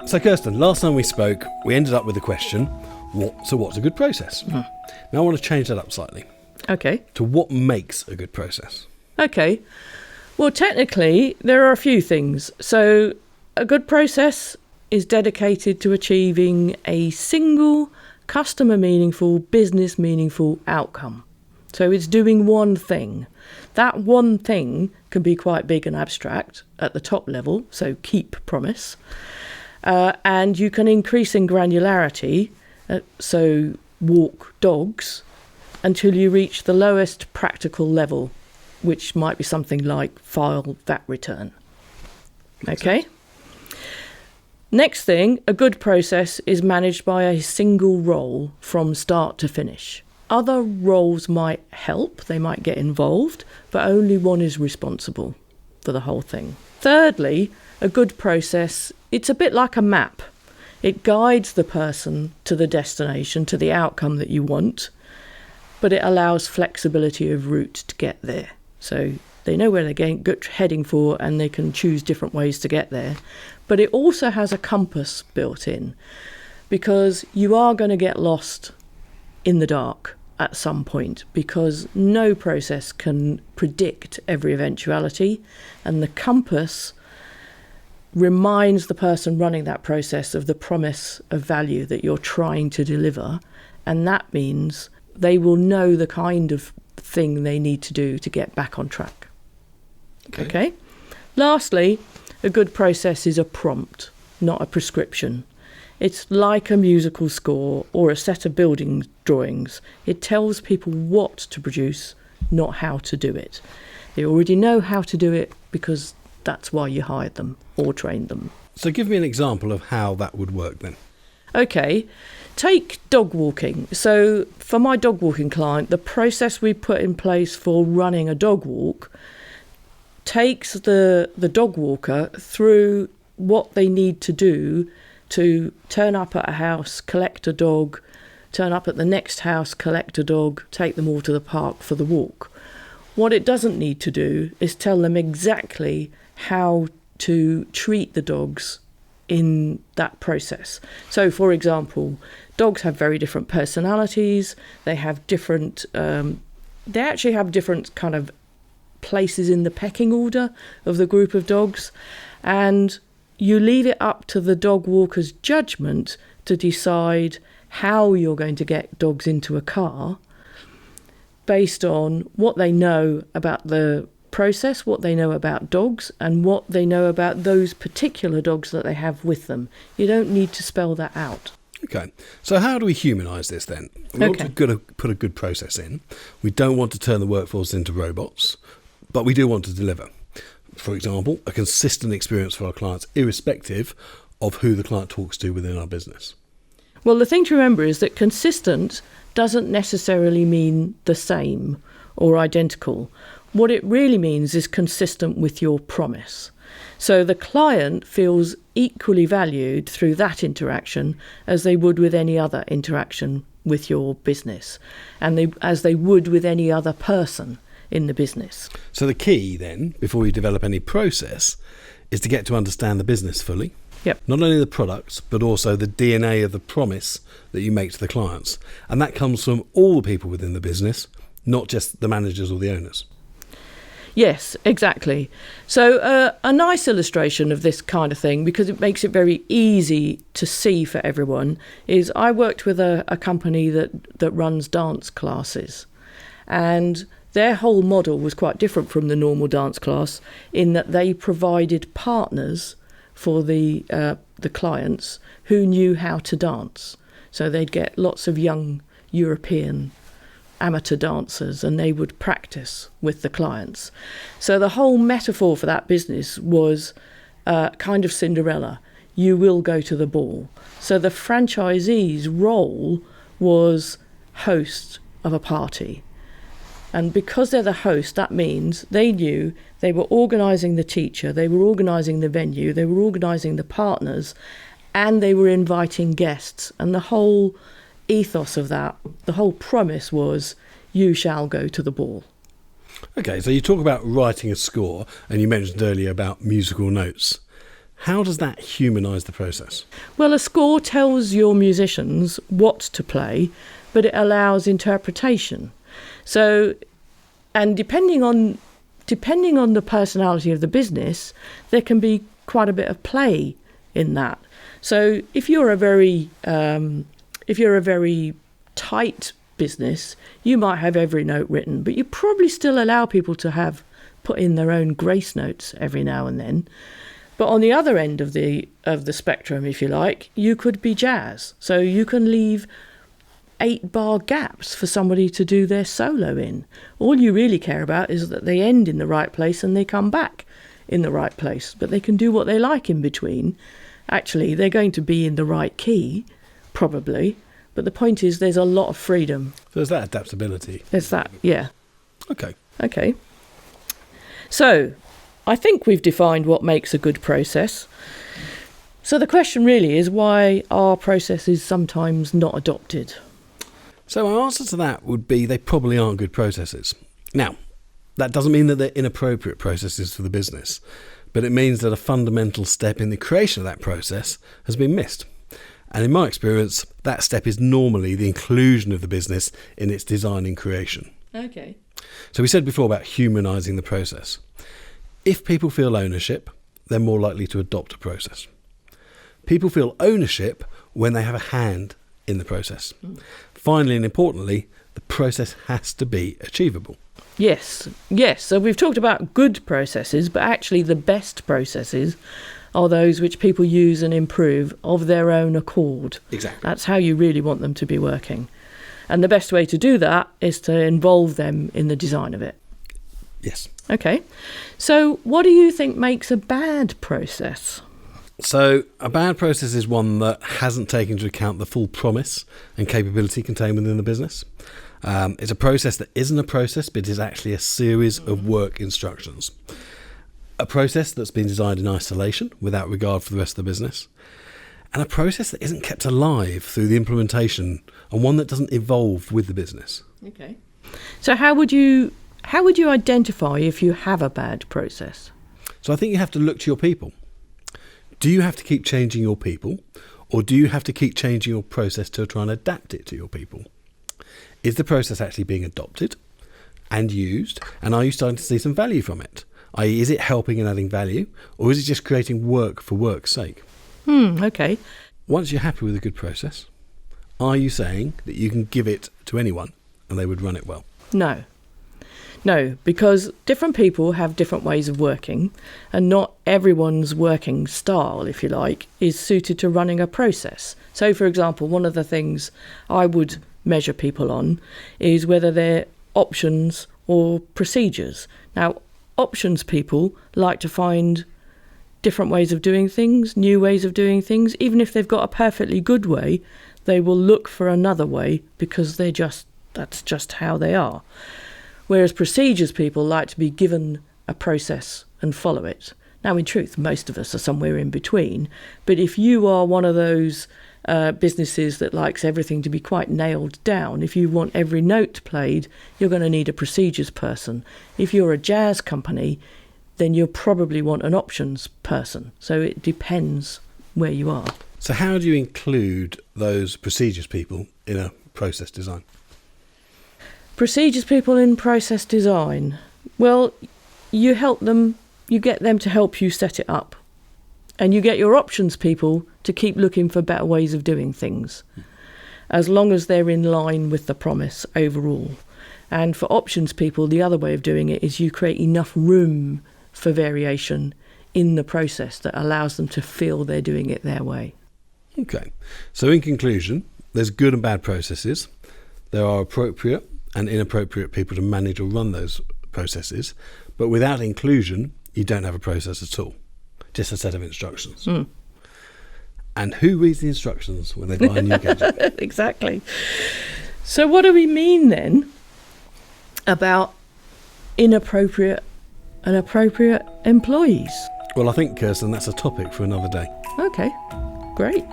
So Kirsten, last time we spoke, we ended up with the question, what's a good process? Now I want to change that up slightly. Okay. To what makes a good process? Okay. Well, technically, there are a few things. So a good process is dedicated to achieving a single customer meaningful, business meaningful outcome. So it's doing one thing. That one thing can be quite big and abstract at the top level, so keep promise. And you can increase in granularity, so walk dogs, until you reach the lowest practical level, which might be something like file VAT return. Okay? Next thing, a good process is managed by a single role from start to finish. Other roles might help, they might get involved, but only one is responsible for the whole thing. Thirdly, a good process, it's a bit like a map. It guides the person to the destination, to the outcome that you want, but it allows flexibility of route to get there. So they know where they're heading for, and they can choose different ways to get there. But it also has a compass built in, because you are going to get lost in the dark at some point, because no process can predict every eventuality, and the compass reminds the person running that process of the promise of value that you're trying to deliver, and that means they will know the kind of thing they need to do to get back on track. Okay? Lastly, a good process is a prompt, not a prescription. It's like a musical score or a set of building drawings. It tells people what to produce, not how to do it. They already know how to do it because that's why you hired them or trained them. So give me an example of how that would work then. Okay, take dog walking. So for my dog walking client, the process we put in place for running a dog walk takes the dog walker through what they need to do to turn up at a house, collect a dog, turn up at the next house, collect a dog, take them all to the park for the walk. What it doesn't need to do is tell them exactly how to treat the dogs in that process. So, for example, dogs have very different personalities. They have different, they actually have different kind of places in the pecking order of the group of dogs. And you leave it up to the dog walker's judgment to decide how you're going to get dogs into a car based on what they know about the process, what they know about dogs, and what they know about those particular dogs that they have with them. You don't need to spell that out. Okay, so how do we humanise this then? We want to put a good process in. We don't want to turn the workforce into robots, but we do want to deliver, for example, a consistent experience for our clients, irrespective of who the client talks to within our business. Well, the thing to remember is that consistent doesn't necessarily mean the same or identical. What it really means is consistent with your promise. So the client feels equally valued through that interaction as they would with any other interaction with your business, and as they would with any other person in the business. So the key then, before you develop any process, is to get to understand the business fully. Yep. Not only the products, but also the DNA of the promise that you make to the clients. And that comes from all the people within the business, not just the managers or the owners. Yes, exactly. So a nice illustration of this kind of thing, because it makes it very easy to see for everyone, is I worked with a company that runs dance classes. And their whole model was quite different from the normal dance class in that they provided partners for the clients who knew how to dance. So they'd get lots of young European amateur dancers and they would practice with the clients. So the whole metaphor for that business was kind of Cinderella. You will go to the ball. So the franchisee's role was host of a party. And because they're the host, that means they knew they were organising the teacher, they were organising the venue, they were organising the partners, and they were inviting guests. And the whole ethos of that, the whole promise was, you shall go to the ball. Okay, so you talk about writing a score, and you mentioned earlier about musical notes. How does that humanise the process? Well, a score tells your musicians what to play, but it allows interpretation. So, and depending on the personality of the business, there can be quite a bit of play in that. So, if you're a very tight business, you might have every note written, but you probably still allow people to put in their own grace notes every now and then. But on the other end of the spectrum, if you like, you could be jazz. So you can leave 8-bar gaps for somebody to do their solo in. All you really care about is that they end in the right place and they come back in the right place. But they can do what they like in between. Actually, they're going to be in the right key, probably. But the point is there's a lot of freedom. So there's that adaptability. There's that, yeah. Okay. So I think we've defined what makes a good process. So the question really is, why are processes sometimes not adopted? So our answer to that would be they probably aren't good processes. Now, that doesn't mean that they're inappropriate processes for the business, but it means that a fundamental step in the creation of that process has been missed. And in my experience, that step is normally the inclusion of the business in its design and creation. Okay. So we said before about humanising the process. If people feel ownership, they're more likely to adopt a process. People feel ownership when they have a hand in the process. Finally and importantly, the process has to be achievable. Yes. So we've talked about good processes, but actually the best processes are those which people use and improve of their own accord. Exactly. That's how you really want them to be working. And the best way to do that is to involve them in the design of it. Yes. Okay. So what do you think makes a bad process? So a bad process is one that hasn't taken into account the full promise and capability contained within the business. It's a process that isn't a process, but is actually a series of work instructions. A process that's been designed in isolation without regard for the rest of the business. And a process that isn't kept alive through the implementation, and one that doesn't evolve with the business. Okay. So how would you identify if you have a bad process? So I think you have to look to your people. Do you have to keep changing your people, or do you have to keep changing your process to try and adapt it to your people? Is the process actually being adopted and used, and are you starting to see some value from it? I.e., is it helping and adding value, or is it just creating work for work's sake? Okay. Once you're happy with a good process, are you saying that you can give it to anyone and they would run it well? No, because different people have different ways of working, and not everyone's working style, if you like, is suited to running a process. So, for example, one of the things I would measure people on is whether they're options or procedures. Now, options people like to find different ways of doing things, new ways of doing things. Even if they've got a perfectly good way, they will look for another way because that's just how they are. Whereas procedures people like to be given a process and follow it. Now, in truth, most of us are somewhere in between. But if you are one of those businesses that likes everything to be quite nailed down, if you want every note played, you're going to need a procedures person. If you're a jazz company, then you'll probably want an options person. So it depends where you are. So how do you include those procedures people in a process design? Procedures people in process design. Well, you get them to help you set it up. And you get your options people to keep looking for better ways of doing things, as long as they're in line with the promise overall. And for options people, the other way of doing it is you create enough room for variation in the process that allows them to feel they're doing it their way. Okay. So in conclusion, there's good and bad processes. There are appropriate and inappropriate people to manage or run those processes. But without inclusion, you don't have a process at all. Just a set of instructions. And who reads the instructions when they buy a new gadget? Exactly. So what do we mean then about inappropriate and appropriate employees? Well, I think, Kirsten, that's a topic for another day. Okay, great.